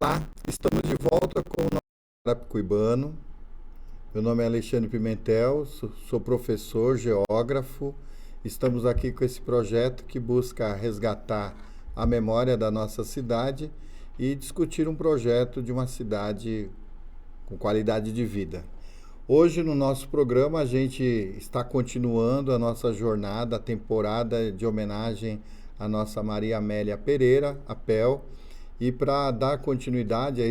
Olá, estamos de volta com o nosso Carapicuibano. Meu nome é Alexandre Pimentel, sou professor, geógrafo. Estamos aqui com esse projeto que busca resgatar a memória da nossa cidade e discutir um projeto de uma cidade com qualidade de vida. Hoje no nosso programa a gente está continuando a nossa jornada, a temporada de homenagem à nossa Maria Amélia Pereira, a PEL. E para dar continuidade a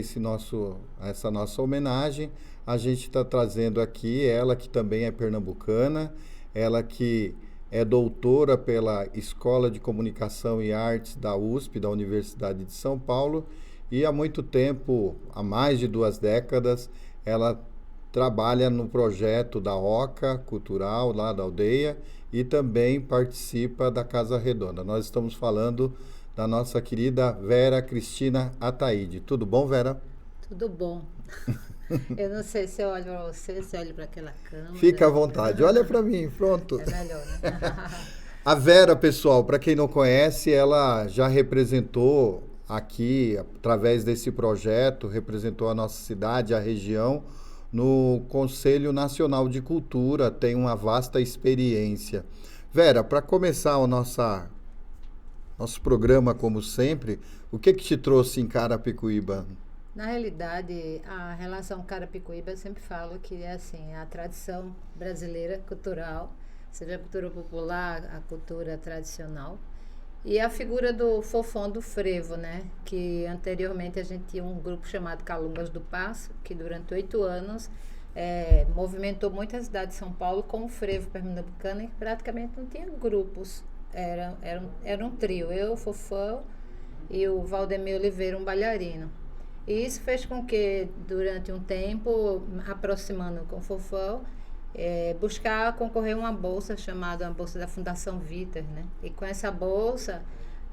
essa nossa homenagem, a gente está trazendo aqui ela que também é pernambucana, ela que é doutora pela Escola de Comunicação e Artes da USP, da Universidade de São Paulo, e há muito tempo, há mais de 2 décadas, ela trabalha no projeto da Oca Cultural, lá da aldeia, e também participa da Casa Redonda. Nós estamos falando da nossa querida Vera Cristina Ataíde. Tudo bom, Vera? Tudo bom. Eu não sei se eu olho para você, se eu olho para aquela Fica à câmera. vontade, olha para mim, pronto. É melhor, né? A Vera, pessoal, para quem não conhece, ela já representou aqui, através desse projeto, representou a nossa cidade, a região, no Conselho Nacional de Cultura, tem uma vasta experiência. Vera, para começar nosso programa, como sempre, o que te trouxe em Carapicuíba? Na realidade, a relação Carapicuíba, eu sempre falo que é assim, a tradição brasileira cultural, seja a cultura popular, a cultura tradicional, e a figura do Fofão do Frevo, né? Que anteriormente a gente tinha um grupo chamado Calungas do Passo, que durante 8 anos movimentou muito a cidade de São Paulo com o frevo pernambucano e praticamente não tinha grupos. Era um trio, eu, o Fofão e o Valdemir Oliveira, um bailarino. E isso fez com que, durante um tempo, aproximando com o Fofão, buscar concorrer a uma bolsa chamada uma bolsa da Fundação Viter, né? E com essa bolsa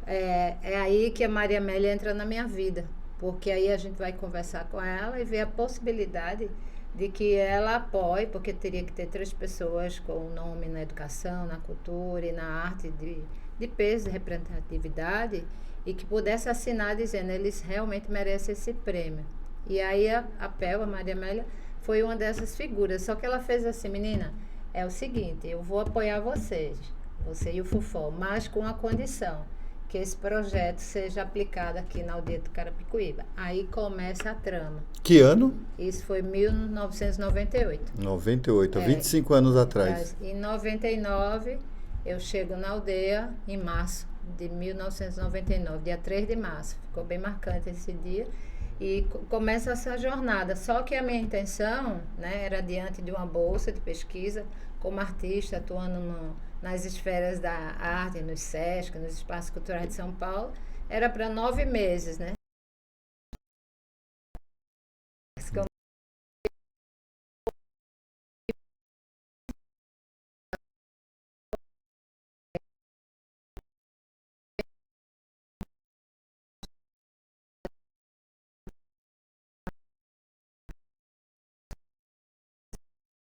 é aí que a Maria Amélia entra na minha vida, porque aí a gente vai conversar com ela e ver a possibilidade de que ela apoie, porque teria que ter 3 pessoas com nome na educação, na cultura e na arte de peso e representatividade, e que pudesse assinar dizendo eles realmente merecem esse prêmio. E aí a PEL, a Maria Amélia, foi uma dessas figuras. Só que ela fez assim, menina, é o seguinte, eu vou apoiar vocês, você e o Fufó, mas com a condição que esse projeto seja aplicado aqui na aldeia do Carapicuíba. Aí começa a trama. Que ano? Isso foi em 1998. 98, há É, 25 anos atrás. em 99, eu chego na aldeia em março de 1999, dia 3 de março. Ficou bem marcante esse dia. E começa essa jornada. Só que a minha intenção, né, era diante de uma bolsa de pesquisa, como artista, atuando nas esferas da arte, nos SESC, nos espaços culturais de São Paulo, era para 9 meses, né?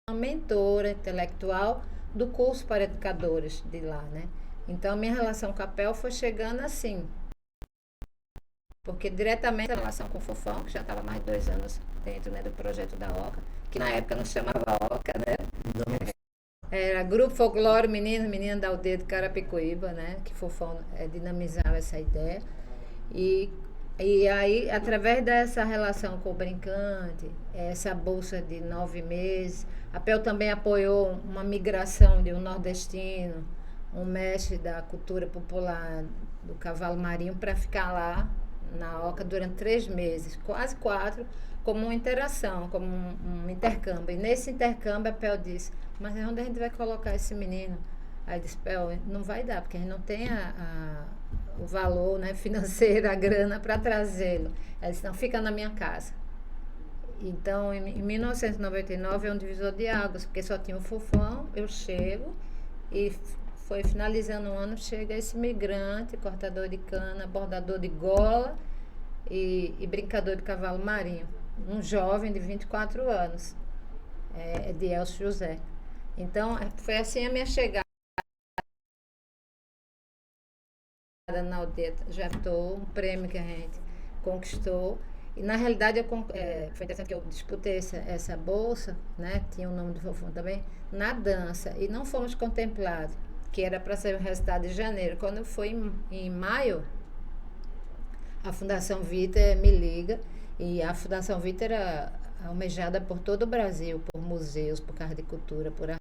Uma mentora intelectual do curso para educadores de lá, né? Então, minha relação com a PEL foi chegando assim, porque diretamente a relação com o Fofão, que já estava mais de 2 anos dentro, né, do projeto da OCA, que na época não se chamava OCA, né? Era Grupo Folclore Menino, Menina da Aldeia de Carapicuíba, né? Que Fofão dinamizava essa ideia. E, e aí, através dessa relação com o brincante, essa bolsa de 9 meses, a PEL também apoiou uma migração de um nordestino, um mestre da cultura popular do cavalo marinho, para ficar lá na OCA durante 3 meses, quase 4, como uma interação, como um intercâmbio. E nesse intercâmbio a PEL disse, mas onde a gente vai colocar esse menino? Aí disse, PEL, não vai dar, porque a gente não tem o valor, né, financeiro, a grana para trazê-lo. Ela disse, não, fica na minha casa. Então, em 1999 é um divisor de águas, porque só tinha o Fofão, eu chego e foi finalizando o ano, chega esse migrante, cortador de cana, bordador de gola e brincador de cavalo marinho. Um jovem de 24 anos, de Elcio José. Então, foi assim a minha chegada na aldeia. Já estou, um prêmio que a gente conquistou. E na realidade foi interessante que eu disputei essa bolsa, né? Tinha o nome do Fofão também, na dança. E não fomos contemplados, que era para ser o resultado de janeiro. Quando eu fui em maio, a Fundação Vita me liga, e a Fundação Vita era almejada por todo o Brasil, por museus, por Casa de Cultura, por né?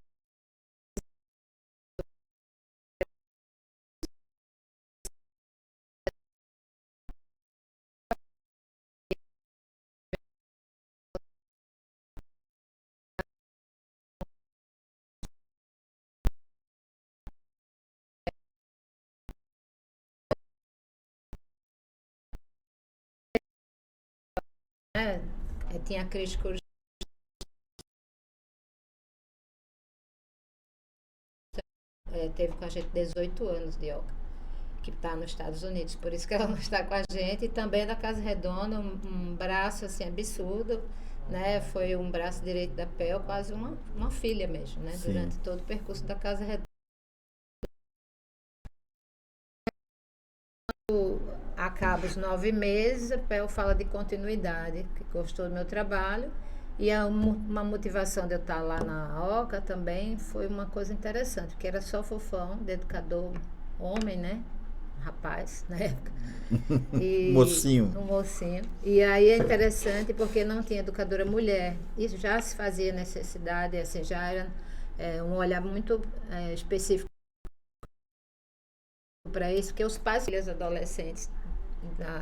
Tinha a Cris Cruz, teve com a gente 18 anos de yoga, que está nos Estados Unidos, por isso que ela não está com a gente, e também da Casa Redonda, um braço assim absurdo, né? Foi um braço direito da PEL, quase uma filha mesmo, né? Sim. Durante todo o percurso da Casa Redonda. Acaba os 9 meses, a PEL fala de continuidade, que gostou do meu trabalho. E uma motivação de eu estar lá na OCA também foi uma coisa interessante, porque era só Fofão, de educador homem, né? Rapaz, na época. E Mocinho. um mocinho. E aí é interessante porque não tinha educadora mulher. Isso já se fazia necessidade, assim, já era um olhar muito específico para isso, porque os pais e os adolescentes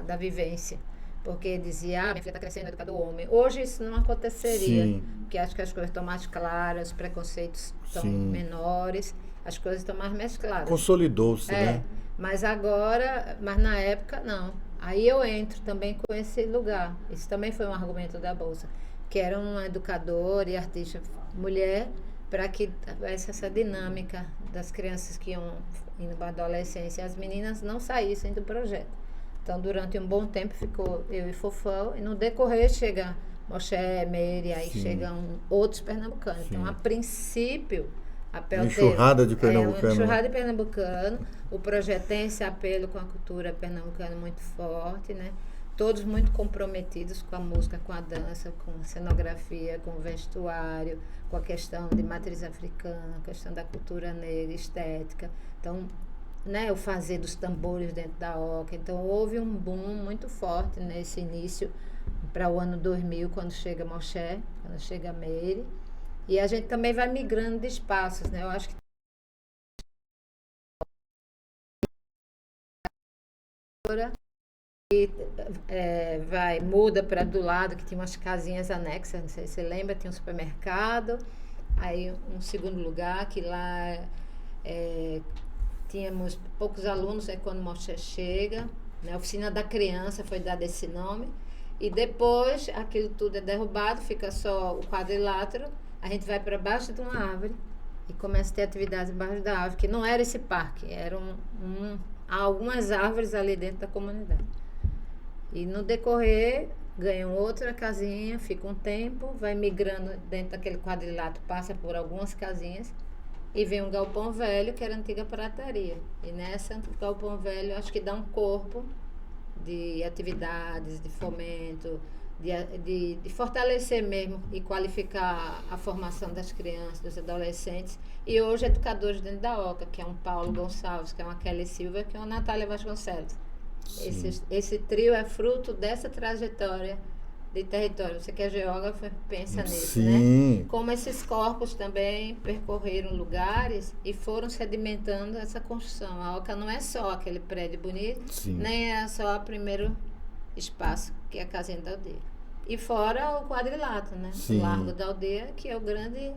da vivência. Porque dizia, minha filha está crescendo, educador homem. Hoje isso não aconteceria, Sim. porque acho que as coisas estão mais claras, os preconceitos estão Sim. menores, as coisas estão mais claras. Consolidou-se, né? Mas agora, mas na época não. Aí eu entro também com esse lugar. Isso também foi um argumento da Bolsa, que era uma educadora e artista mulher, para que tivesse essa dinâmica das crianças que iam indo para a adolescência, as meninas não saíssem do projeto. Então, durante um bom tempo ficou eu e Fofão, e no decorrer chega Moché, Meire, aí Sim. chegam outros pernambucanos. Sim. Então, a princípio, a PEL Uma enxurrada de uma pernambucano. enxurrada de pernambucano. O projeto tem esse apelo com a cultura pernambucana muito forte, né? Todos muito comprometidos com a música, com a dança, com a cenografia, com o vestuário, com a questão de matriz africana, a questão da cultura negra, estética. Então, né, o fazer dos tambores dentro da OCA. Então, houve um boom muito forte nesse início para o ano 2000, quando chega Moché, quando chega Meire. E a gente também vai migrando de espaços, né? Eu acho que muda para do lado, que tinha umas casinhas anexas, não sei se você lembra, tinha um supermercado, aí um segundo lugar, que lá tínhamos poucos alunos, aí quando o Moché chega, né? A oficina da criança foi dado esse nome, e depois aquilo tudo é derrubado, fica só o quadrilátero, a gente vai para baixo de uma árvore e começa a ter atividades embaixo da árvore, que não era esse parque, eram algumas árvores ali dentro da comunidade. E no decorrer, ganham outra casinha, fica um tempo, vai migrando dentro daquele quadrilátero, passa por algumas casinhas, e vem um galpão velho, que era a antiga prataria. E nessa galpão velho, acho que dá um corpo de atividades, de fomento, de fortalecer mesmo e qualificar a formação das crianças, dos adolescentes. E hoje educadores dentro da OCA, que é um Paulo Gonçalves, que é uma Kelly Silva, que é uma Natália Vasconcelos. Esse trio é fruto dessa trajetória de território. Você que é geógrafo, pensa nisso, Sim. né? Como esses corpos também percorreram lugares e foram sedimentando essa construção. A OCA não é só aquele prédio bonito, Sim. nem é só o primeiro espaço, que é a casinha da aldeia. E fora o quadrilátero, né? Sim. O Largo da Aldeia, que é o grande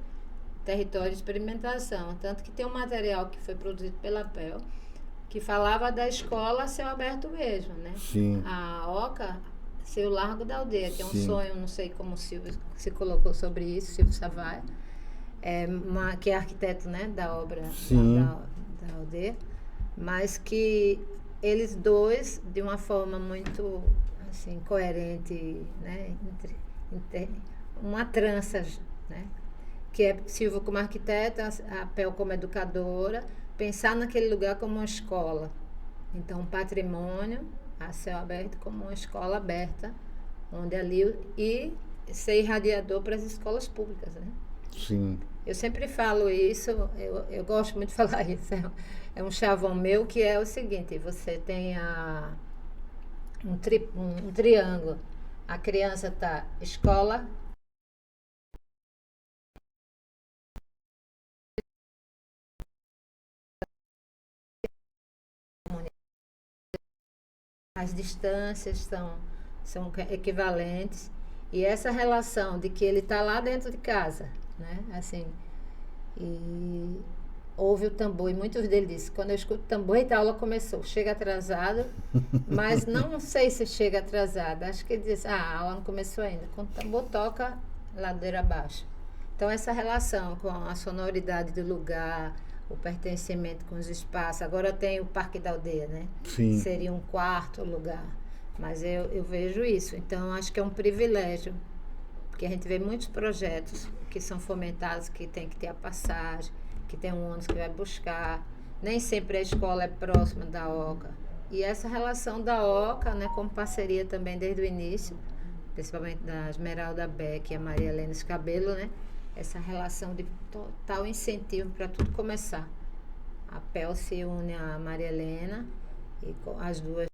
território de experimentação. Tanto que tem um material que foi produzido pela PEL, que falava da escola a céu aberto mesmo, né? Sim. A OCA ser o Largo da Aldeia, que é um Sim. sonho, não sei como o Silvio se colocou sobre isso, Silvio Savaia, que é arquiteto, né, da obra da Aldeia, mas que eles dois, de uma forma muito assim, coerente, né, uma trança, né, que é Silvio como arquiteta, a PEL como educadora, pensar naquele lugar como uma escola. Então, um patrimônio a céu aberto como uma escola aberta, onde ali e ser irradiador para as escolas públicas, né? Sim. Eu sempre falo isso, eu gosto muito de falar isso. É um chavão meu que é o seguinte: você tem um triângulo. A criança tá escola, as distâncias são equivalentes. E essa relação de que ele está lá dentro de casa, né? Assim, e ouve o tambor, e muitos deles dizem, quando eu escuto tambor, a aula começou, chega atrasado, mas não sei se chega atrasado, acho que ele diz, a aula não começou ainda, quando o tambor toca, ladeira abaixo. Então essa relação com a sonoridade do lugar, o pertencimento com os espaços, agora tem o Parque da Aldeia, né? Sim. Seria um quarto lugar, mas eu vejo isso, então acho que é um privilégio, porque a gente vê muitos projetos que são fomentados, que tem que ter a passagem, que tem um ônibus que vai buscar. Nem sempre a escola é próxima da OCA. E essa relação da OCA, né, como parceria também desde o início, principalmente da Esmeralda Beck e a Maria Helena Escabelo, né, essa relação de total incentivo para tudo começar. A PEL se une a Maria Helena, e as duas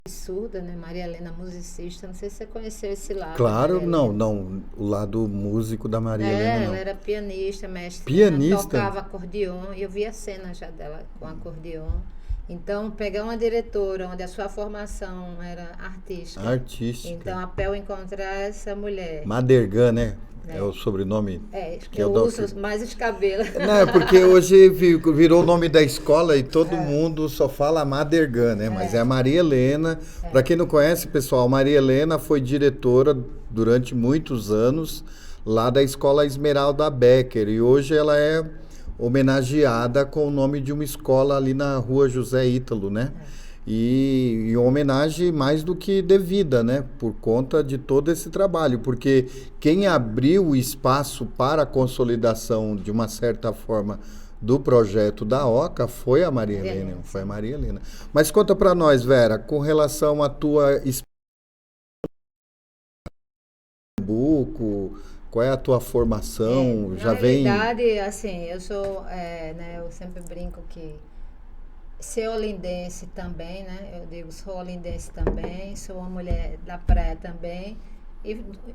surda, né? Maria Helena, musicista. Não sei se você conheceu esse lado. Claro, não. O lado músico da Maria Helena, ela não. era pianista, mestre. Pianista? Tocava acordeon. E eu vi a cena já dela com acordeon. Então, pegar uma diretora onde a sua formação era artística. Artística. Então, a PEL encontrar essa mulher. Madergan, né? É o sobrenome. Que eu uso mais Escabelo. Não, é porque hoje virou o nome da escola e todo mundo só fala Madergan, né? Mas é a Maria Helena. Para quem não conhece, pessoal, Maria Helena foi diretora durante muitos anos lá da Escola Esmeralda Becker. E hoje ela é homenageada com o nome de uma escola ali na Rua José Ítalo, né? E homenagem mais do que devida, né? Por conta de todo esse trabalho, porque quem abriu o espaço para a consolidação, de uma certa forma, do projeto da OCA foi a Maria Helena, foi a Maria Helena. Mas conta para nós, Vera, com relação à tua Pernambuco, qual é a tua formação? Na realidade, assim, eu sou, né, eu sempre brinco que ser olindense também, né? Eu digo, sou olindense também, sou uma mulher da praia também.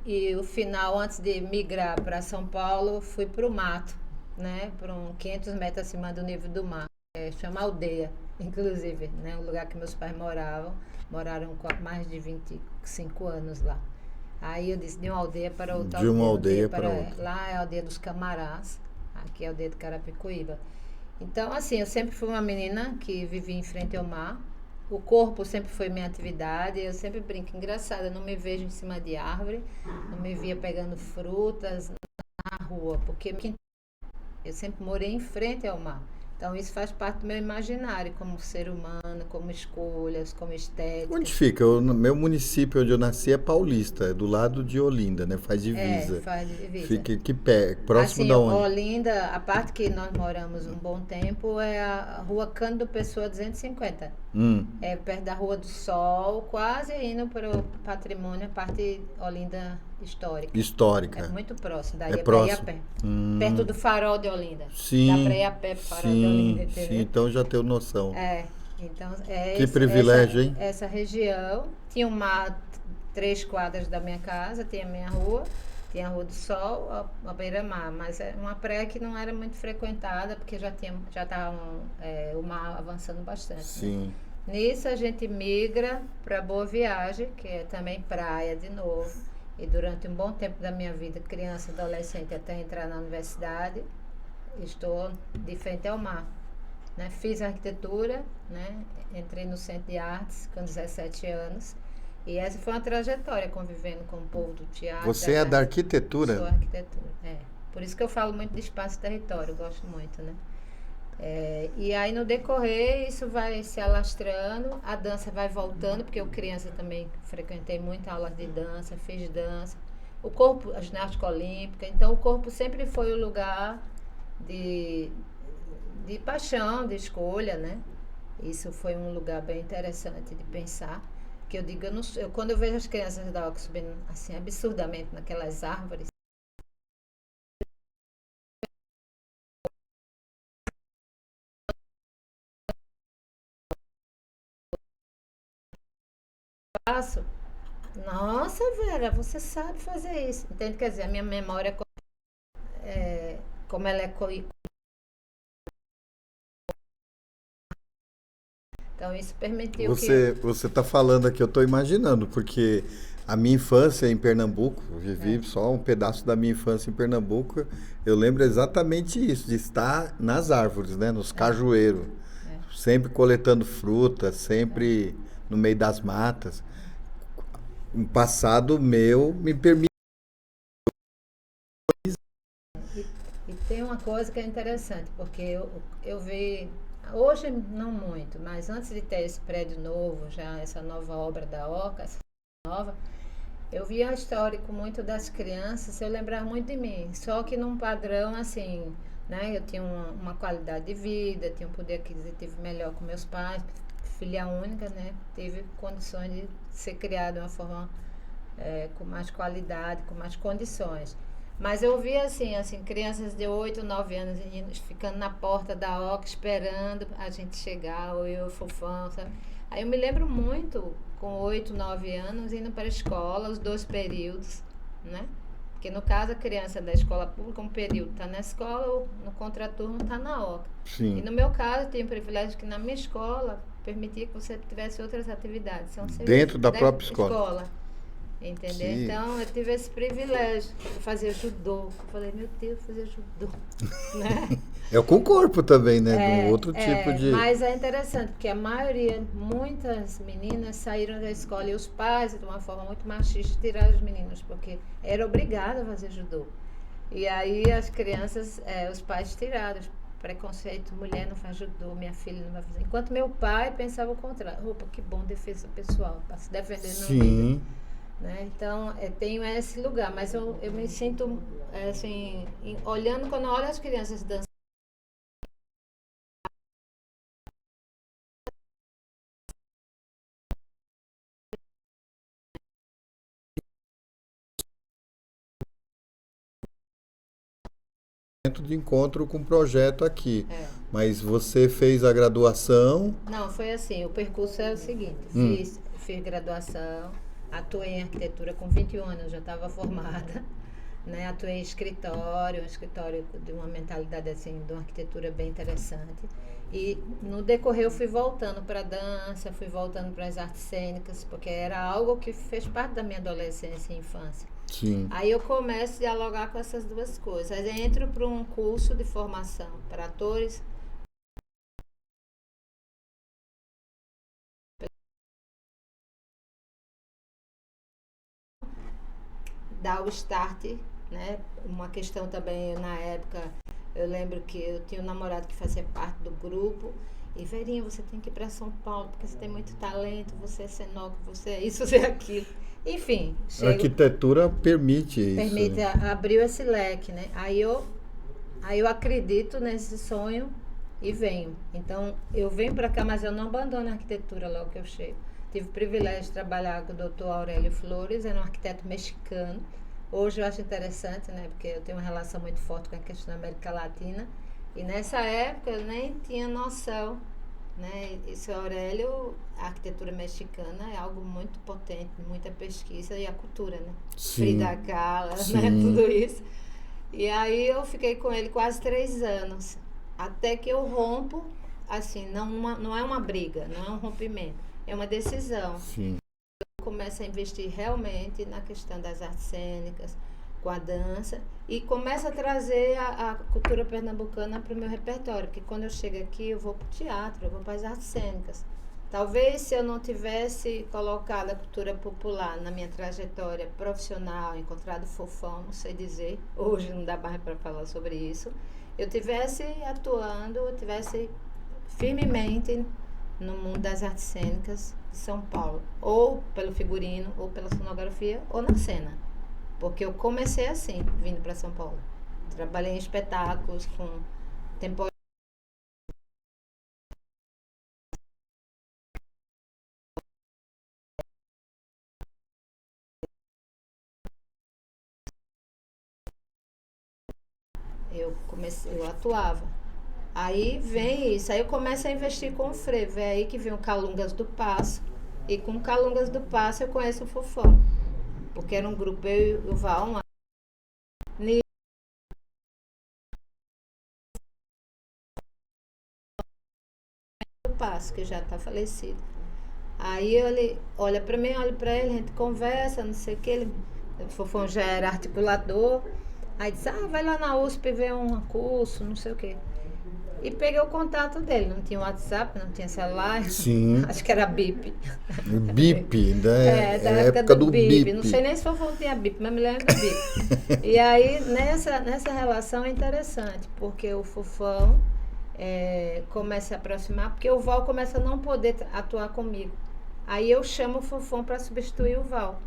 E o final, antes de migrar para São Paulo, fui para o mato, né? Por 500 metros acima do nível do mar. Chama Aldeia, inclusive, né? O lugar que meus pais moraram mais de 25 anos lá. Aí eu disse, de uma aldeia para outra aldeia. De uma aldeia para outra. Lá é a aldeia dos Camarás, aqui é a aldeia do Carapicuíba. Então, assim, eu sempre fui uma menina que vivia em frente ao mar. O corpo sempre foi minha atividade. Eu sempre brinco, engraçado, eu não me vejo em cima de árvore, não me via pegando frutas na rua, porque eu sempre morei em frente ao mar. Então, isso faz parte do meu imaginário, como ser humano, como escolhas, como estética. Onde fica? O meu município onde eu nasci é Paulista, é do lado de Olinda, né? Faz divisa. Faz divisa. Fica aqui próximo assim, da onde? Olinda, a parte que nós moramos um bom tempo é a Rua Cândido Pessoa 250. É perto da Rua do Sol, quase indo para o patrimônio, a parte Olinda histórica. É muito próximo, daí é para ir a pé. Perto do Farol de Olinda. Sim. Dá para ir a pé para o Farol de Olinda, entendeu? Sim, então já tenho noção. Então que privilégio, hein? Essa região tinha 3 quadras da minha casa, tinha a minha rua, tinha a Rua do Sol, a beira-mar, mas é uma praia que não era muito frequentada, porque já estava o mar avançando bastante. Sim. Né? Nisso a gente migra para Boa Viagem, que é também praia de novo. E durante um bom tempo da minha vida, criança, adolescente, até entrar na universidade, estou de frente ao mar. Né? Fiz arquitetura, né? Entrei no Centro de Artes com 17 anos. E essa foi uma trajetória, convivendo com o povo do teatro. Você é da arquitetura? Sou arquitetura, Por isso que eu falo muito de espaço e território, eu gosto muito, né? E aí no decorrer isso vai se alastrando, a dança vai voltando, porque eu criança também frequentei muita aula de dança, fiz dança, o corpo, a ginástica olímpica, então o corpo sempre foi o lugar de paixão, de escolha, né? Isso foi um lugar bem interessante de pensar. Que eu digo, quando eu vejo as crianças da OC subindo assim absurdamente naquelas árvores, eu faço, nossa, Vera, você sabe fazer isso. Entende? Quer dizer, a minha memória, como ela é. Então, isso permitiu que. Você está falando aqui, eu estou imaginando, porque a minha infância em Pernambuco, eu vivi só um pedaço da minha infância em Pernambuco, eu lembro exatamente isso, de estar nas árvores, né, nos cajueiros, sempre coletando fruta, sempre no meio das matas. Um passado meu me permite. E tem uma coisa que é interessante, porque eu vi, hoje não muito, mas antes de ter esse prédio novo, já essa nova obra da OCA, essa nova, eu via histórico muito das crianças, eu lembrava muito de mim, só que num padrão assim, né? Eu tinha uma qualidade de vida, tinha um poder aquisitivo melhor com meus pais, filha única, né? Tive condições de ser criada de uma forma com mais qualidade, com mais condições. Mas eu vi assim, crianças de 8, 9 anos ficando na porta da OCA esperando a gente chegar, ou eu, fofão, sabe? Aí eu me lembro muito, com 8, 9 anos, indo para a escola, os 2 períodos, né? Porque no caso a criança da escola pública, um período está na escola, ou no contraturno está na OCA. E Sim, no meu caso, eu tenho o privilégio que na minha escola permitia que você tivesse outras atividades, são serviços dentro da da própria escola. escola. Entendeu? Que Então eu tive esse privilégio de fazer judô. Eu falei, meu Deus, fazer judô. Né? é com o corpo também, né? De um outro tipo de. Mas é interessante, porque a maioria, muitas meninas saíram da escola e os pais, de uma forma muito machista, tiraram os meninos, porque era obrigado a fazer judô. E aí as crianças, os pais tiraram. Preconceito, mulher não faz judô, minha filha não vai fazer. Enquanto meu pai pensava o contrário. Opa, que bom defesa pessoal, para se defender na vida. Sim. Né? Então, tenho esse lugar, mas eu me sinto, assim, olhando, quando eu olho as crianças dançando, De encontro com o projeto aqui. é. Mas você fez a graduação. Não, foi assim, o percurso é o seguinte, Hum, fiz graduação, atuei em arquitetura com 21 anos, eu já estava formada, né? Atuei em escritório, um escritório de uma mentalidade assim, de uma arquitetura bem interessante. E no decorrer eu fui voltando para a dança, fui voltando para as artes cênicas, porque era algo que fez parte da minha adolescência e infância. sim. Aí eu começo a dialogar com essas duas coisas. Aí eu entro para um curso de formação para atores, dar o start, né? Uma questão também, na época, eu lembro que eu tinha um namorado que fazia parte do grupo. E Verinha, você tem que ir para São Paulo, porque você tem muito talento, você é cenógrafo, você é isso, você é aquilo. Enfim, A arquitetura permite isso. permite, abriu esse leque, né? Aí eu acredito nesse sonho e venho. Então, eu venho para cá, mas eu não abandono a arquitetura logo que eu chego. Tive o privilégio de trabalhar com o doutor Aurélio Flores, era um arquiteto mexicano. Hoje eu acho interessante, né? Porque eu tenho uma relação muito forte com a questão da América Latina. E nessa época eu nem tinha noção, né? Esse Aurélio, a arquitetura mexicana é algo muito potente, muita pesquisa e a cultura, né? Sim, Frida Kahlo, né? sim. Tudo isso. E aí eu fiquei com ele quase 3 anos. Até que eu rompo, assim, não é uma briga, não é um rompimento, é uma decisão. Sim. Eu começo a investir realmente na questão das artes cênicas, com a dança, e começo a trazer a cultura pernambucana para o meu repertório, porque quando eu chego aqui eu vou para o teatro, eu vou para as artes cênicas. Talvez se eu não tivesse colocado a cultura popular na minha trajetória profissional, encontrado fofão, não sei dizer, hoje não dá mais para falar sobre isso, eu tivesse atuando, eu tivesse firmemente no mundo das artes cênicas de São Paulo, ou pelo figurino, ou pela sonografia, ou na cena. Porque eu comecei assim, vindo para São Paulo. Trabalhei em espetáculos com temporada eu atuava. Aí vem isso, aí eu começo a investir com o frevo. É aí que vem o Calungas do Passo. E com o Calungas do Passo eu conheço o Fofão. Porque era um grupo, eu e o Val, do Passo, que já está falecido. Aí ele olha pra mim, olha pra ele, a gente conversa, não sei o que. O Fofão já era articulador. Aí disse, vai lá na USP ver um curso, não sei o que. E peguei o contato dele. Não tinha WhatsApp, não tinha celular. Sim. Acho que era BIP. BIP, né? Da É a época do BIP. BIP. Não sei nem se o Fofão tinha BIP, mas me lembro do BIP. E aí, nessa relação é interessante, porque o Fofão começa a se aproximar, porque o Val começa a não poder atuar comigo. Aí eu chamo o Fofão para substituir o Val,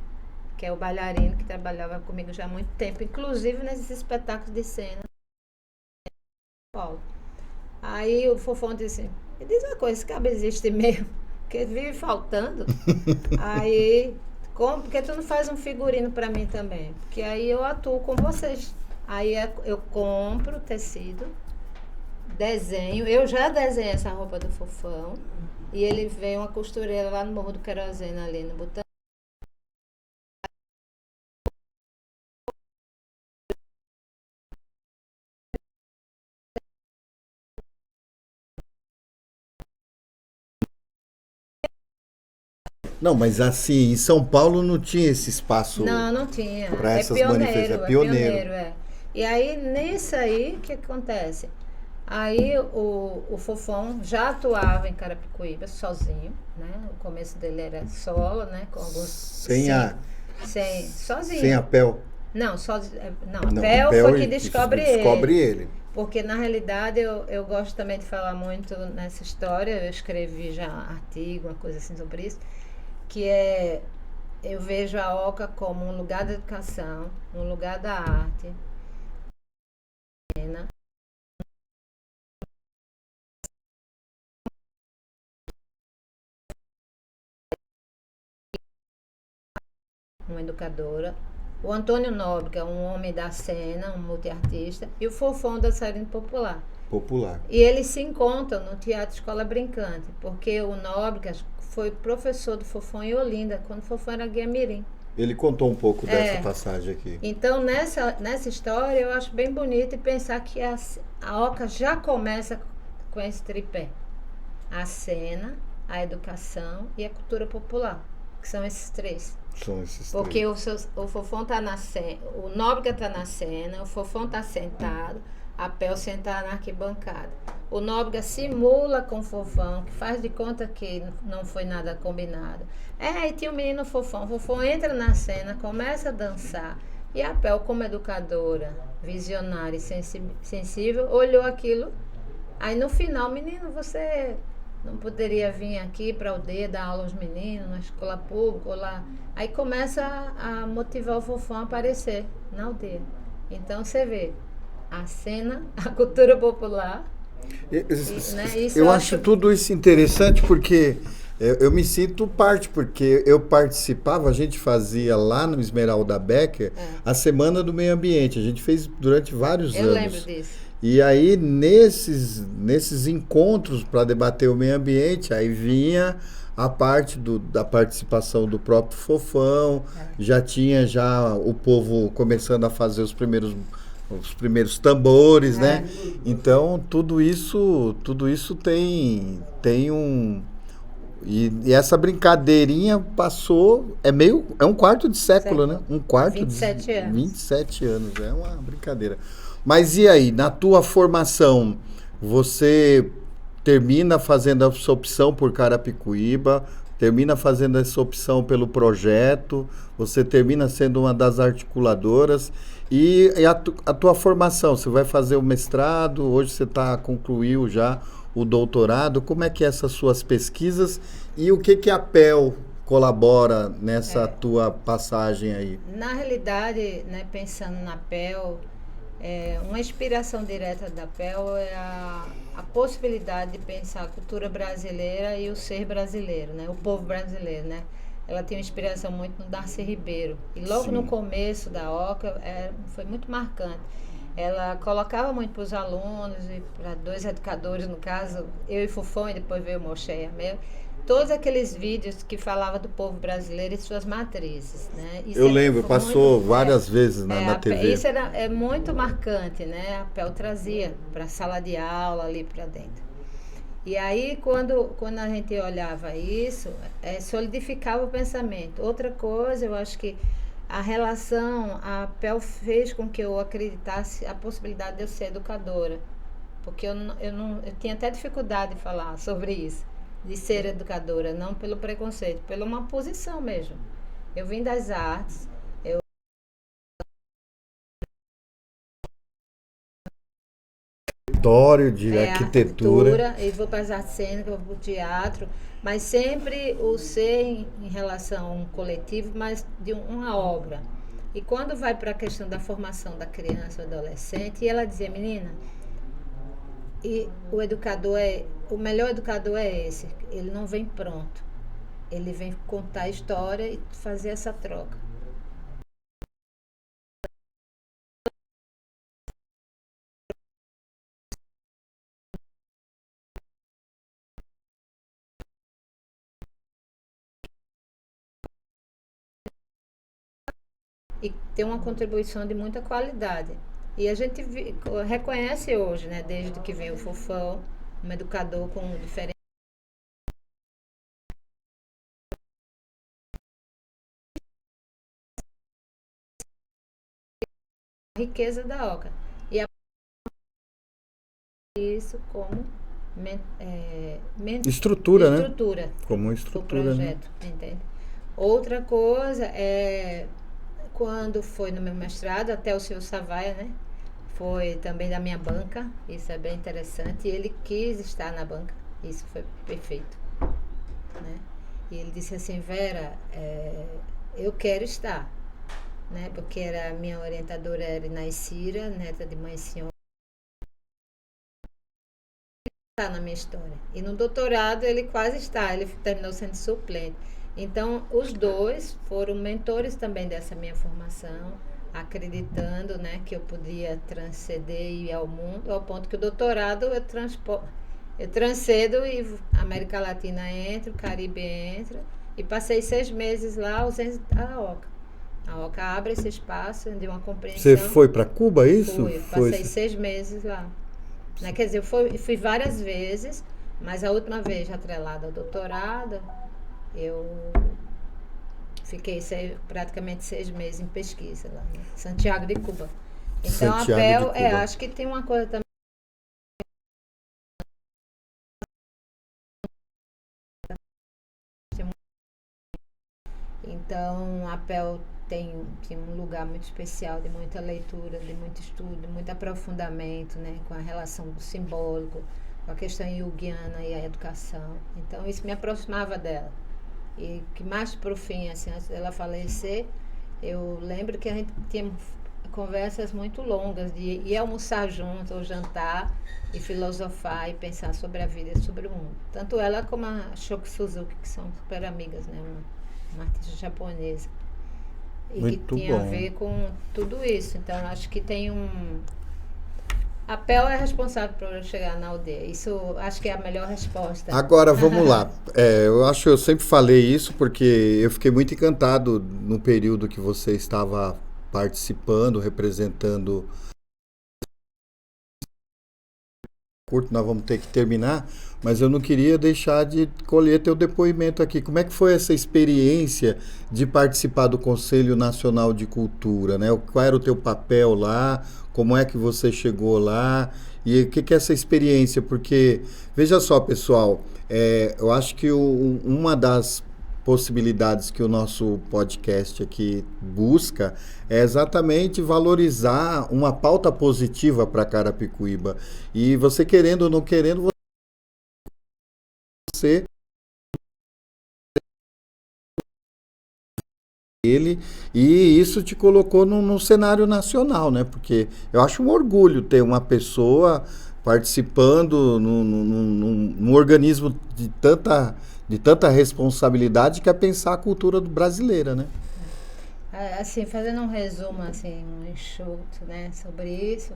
que é o bailarino que trabalhava comigo já há muito tempo, inclusive nesses espetáculos de cena. Paulo. Aí o Fofão disse assim, me diz uma coisa, esse cabo existe mesmo? Porque vive faltando. Aí, porque tu não faz um figurino para mim também? Porque aí eu atuo com vocês. Aí eu compro tecido, desenho, eu já desenhei essa roupa do Fofão, e ele vem uma costureira lá no Morro do Querosene, ali no Butão. Não, mas assim, em São Paulo não tinha esse espaço Não, não tinha. para É essas manifestações. pioneiro, É é pioneiro. pioneiro, é. E aí, nisso aí, o que acontece? Aí o Fofão já atuava em Carapicuíba sozinho, né? O começo dele era solo, né? Com alguns. Sozinho. Sem a Pel. Não, não, a Não, Pel a Pel foi que descobre ele. Porque na realidade eu gosto também de falar muito nessa história, eu escrevi já artigo, uma coisa assim sobre isso, que eu vejo a Oca como um lugar da educação, um lugar da arte, né? Uma educadora. O Antônio Nóbrega, um homem da cena, um multiartista, e o Fofão dançarino popular. Popular. E eles se encontram no Teatro Escola Brincante, porque o Nóbrega foi professor do Fofão em Olinda, quando o Fofão era guia-mirim. Ele contou um pouco dessa passagem aqui. Então, nessa história, eu acho bem bonito e pensar que a Oca já começa com esse tripé. A cena, a educação e a cultura popular, que são esses três. São esses Porque três. o Fofão tá na cena, o Nóbrega tá na cena, o Fofão tá sentado, a Pel sentada na arquibancada. O Nóbrega simula com o Fofão, que faz de conta que não foi nada combinado. E tinha o menino Fofão. O Fofão entra na cena, começa a dançar. E a Pel, como educadora, visionária e sensível, olhou aquilo. Aí no final, menino, você não poderia vir aqui para a aldeia dar aula aos meninos, na escola pública ou lá. Aí começa a motivar o Fofão a aparecer na aldeia. Então você vê a cena, a cultura popular. Eu acho tudo isso interessante porque eu me sinto parte, porque eu participava, a gente fazia lá no Esmeralda Becker a Semana do Meio Ambiente. A gente fez durante vários anos. Eu lembro disso. E aí, nesses encontros para debater o meio ambiente, aí vinha a parte da participação do próprio Fofão, já tinha o povo começando a fazer os primeiros tambores, né? Então, tudo isso tem um... E essa brincadeirinha passou, é um quarto de século, né? Um quarto 27 anos. 27 anos, é uma brincadeira. Mas e aí, na tua formação, você termina fazendo essa opção por Carapicuíba, termina fazendo essa opção pelo projeto, você termina sendo uma das articuladoras, e a tua formação, você vai fazer o mestrado, hoje você concluiu já o doutorado, como é que é essas suas pesquisas e o que a PEL colabora nessa tua passagem aí? Na realidade, né, pensando na PEL, uma inspiração direta da PEL é a possibilidade de pensar a cultura brasileira e o ser brasileiro, né? O povo brasileiro, né? Ela tem uma inspiração muito no Darcy Ribeiro. E logo no começo da Oca foi muito marcante. ela colocava muito para os alunos e para 2 educadores, no caso, eu e Fufão, e depois veio o Moshe e a Mel, todos aqueles vídeos que falavam do povo brasileiro e suas matrizes, né? Eu Isso lembro, foi muito, passou várias vezes na TV. isso é muito marcante, né? A PEL trazia para a sala de aula ali para dentro. E aí, quando a gente olhava isso, solidificava o pensamento. Outra coisa, eu acho que a relação, a PEL fez com que eu acreditasse a possibilidade de eu ser educadora. Porque eu tinha até dificuldade de falar sobre isso, de ser educadora, não pelo preconceito, pela uma posição mesmo. Eu vim das artes, Dório de arquitetura. e vou para as artes cênicas, vou para o teatro, mas sempre o ser em relação a um coletivo, mas de uma obra. E quando vai para a questão da formação da criança ou adolescente, e ela dizia, menina, e o melhor educador é esse, ele não vem pronto, ele vem contar a história e fazer essa troca. E tem uma contribuição de muita qualidade. E a gente reconhece hoje, né, desde que vem o Fofão, um educador com diferentes riqueza da Oca. E isso como Estrutura, né? estrutura Como do estrutura, né? projeto, entende? Outra coisa é quando foi no meu mestrado, até o senhor Savaia, né? Foi também da minha banca, isso é bem interessante. E ele quis estar na banca, isso foi perfeito, né? E ele disse assim, Vera, eu quero estar, né? Porque a minha orientadora era Inaicira, neta de mãe e senhora, está na minha história. E no doutorado ele quase está, ele terminou sendo suplente. Então, os dois foram mentores também dessa minha formação, acreditando, né, que eu podia transcender e ir ao mundo, ao ponto que o doutorado eu transcedo e a América Latina entra, o Caribe entra, e passei 6 meses lá ausente da OCA. A OCA abre esse espaço de uma compreensão. Você foi para Cuba, isso? Passei 6 meses lá. Né? Quer dizer, eu fui várias vezes, mas a última vez atrelada ao doutorado, eu fiquei praticamente 6 meses em pesquisa lá, né? Santiago de Cuba. Então Santiago a PEL, de Cuba. acho que tem uma coisa também. Então a PEL tem um lugar muito especial de muita leitura, de muito estudo, de muito aprofundamento, né, com a relação do simbólico, com a questão junguiana e a educação. Então isso me aproximava dela. E que mais pro fim, assim, antes dela falecer, eu lembro que a gente tinha conversas muito longas de ir almoçar junto, ou jantar, e filosofar e pensar sobre a vida e sobre o mundo. Tanto ela como a Shoki Suzuki, que são super amigas, né? Uma artista japonesa. E muito que tinha bom. A ver com tudo isso. Então, acho que tem A PEL é responsável por eu chegar na aldeia. Isso acho que é a melhor resposta. Agora, vamos lá. Eu sempre falei isso porque eu fiquei muito encantado no período que você estava participando, representando. Curto, nós vamos ter que terminar, mas eu não queria deixar de colher teu depoimento aqui. Como é que foi essa experiência de participar do Conselho Nacional de Cultura, né? Qual era o teu papel lá? Como é que você chegou lá? E o que é essa experiência? Porque, veja só, pessoal, eu acho que uma das possibilidades que o nosso podcast aqui busca é exatamente valorizar uma pauta positiva para Carapicuíba. E você querendo ou não querendo, você ele e isso te colocou no cenário nacional, né? Porque eu acho um orgulho ter uma pessoa participando num organismo de tanta responsabilidade que é pensar a cultura brasileira, né? Assim, fazendo um resumo, assim, um enxuto, né, sobre isso,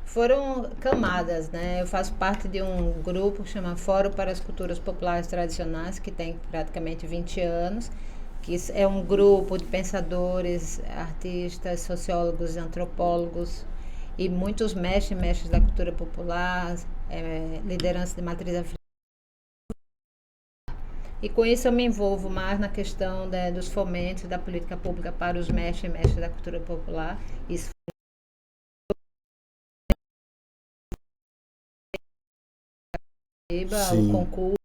foram camadas, né? Eu faço parte de um grupo que chama Fórum para as Culturas Populares Tradicionais, que tem praticamente 20 anos, que é um grupo de pensadores, artistas, sociólogos, antropólogos e muitos mestres da cultura popular, liderança de matriz africana. E com isso eu me envolvo mais na questão dos fomentos da política pública para os mestres da cultura popular. Isso foi o Sim, concurso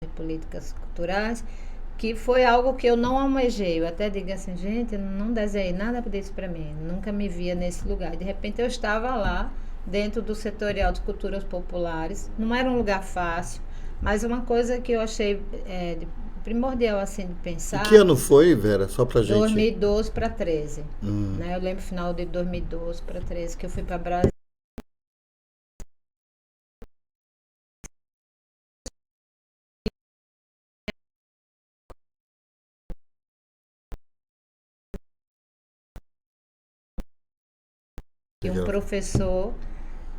de políticas culturais, que foi algo que eu não almejei. Eu até digo assim, gente, eu não desenhei nada disso para mim, nunca me via nesse lugar. De repente eu estava lá, dentro do setorial de culturas populares, não era um lugar fácil, mas uma coisa que eu achei primordial assim de e que pensar, ano foi, Vera? Só pra gente. 2012 para 13, Hum, né? Eu lembro final de 2012 para 13 que eu fui para Brasília. E um legal. professor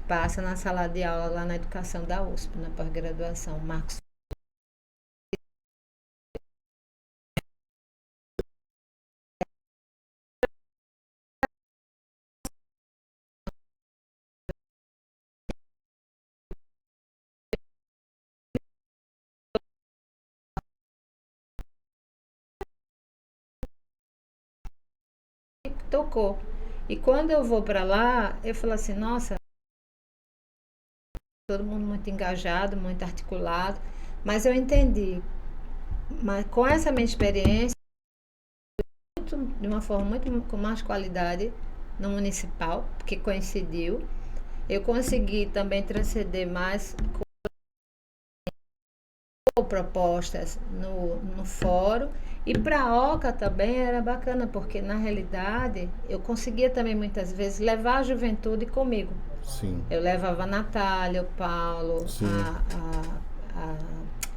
passa na sala de aula lá na educação da USP, na pós-graduação, Marcos. Tocou. E quando eu vou para lá, eu falo assim, nossa, todo mundo muito engajado, muito articulado, mas eu entendi, mas com essa minha experiência, de uma forma muito com mais qualidade no municipal, porque coincidiu, eu consegui também transcender mais com propostas no fórum. E para a OCA também era bacana, porque na realidade eu conseguia também muitas vezes levar a juventude comigo. Sim, Eu levava a Natália, o Paulo, sim.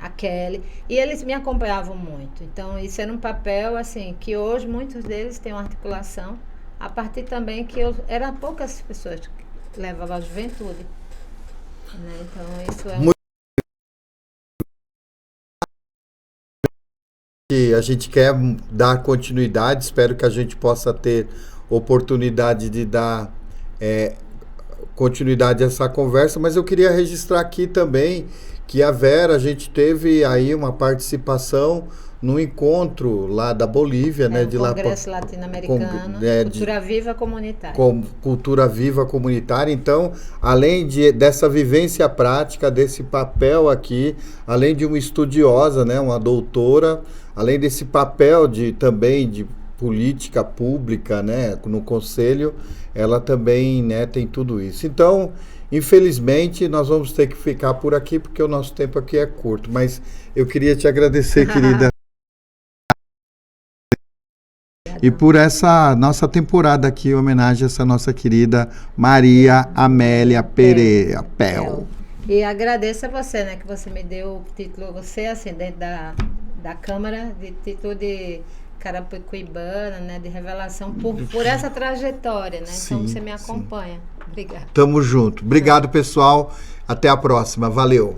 a Kelly, e eles me acompanhavam muito. Então, isso era um papel, assim, que hoje muitos deles têm uma articulação, a partir também que eu eram poucas pessoas que levavam a juventude. Né? Então, isso é um. Que a gente quer dar continuidade, espero que a gente possa ter oportunidade de dar é, continuidade a essa conversa, mas eu queria registrar aqui também que a Vera, a gente teve aí uma participação no encontro lá da Bolívia, É né, o de lá Congresso Latino-Americano, de Cultura Viva Comunitária. com cultura viva comunitária. Então, além dessa vivência prática, desse papel aqui, além de uma estudiosa, né, uma doutora, além desse papel também de política pública, né, no conselho, ela também, né, tem tudo isso. Então, infelizmente, nós vamos ter que ficar por aqui porque o nosso tempo aqui é curto, mas eu queria te agradecer, querida. E por essa nossa temporada aqui, em homenagem a essa nossa querida Maria Amélia Pereira Pel. E agradeço a você, né, que você me deu o título, você, assim, dentro da Câmara, de título de carapicuibana, né, de revelação, por essa trajetória, né? Então Sim, você me sim. acompanha. Obrigada. Tamo junto. Obrigado, pessoal. Até a próxima. Valeu.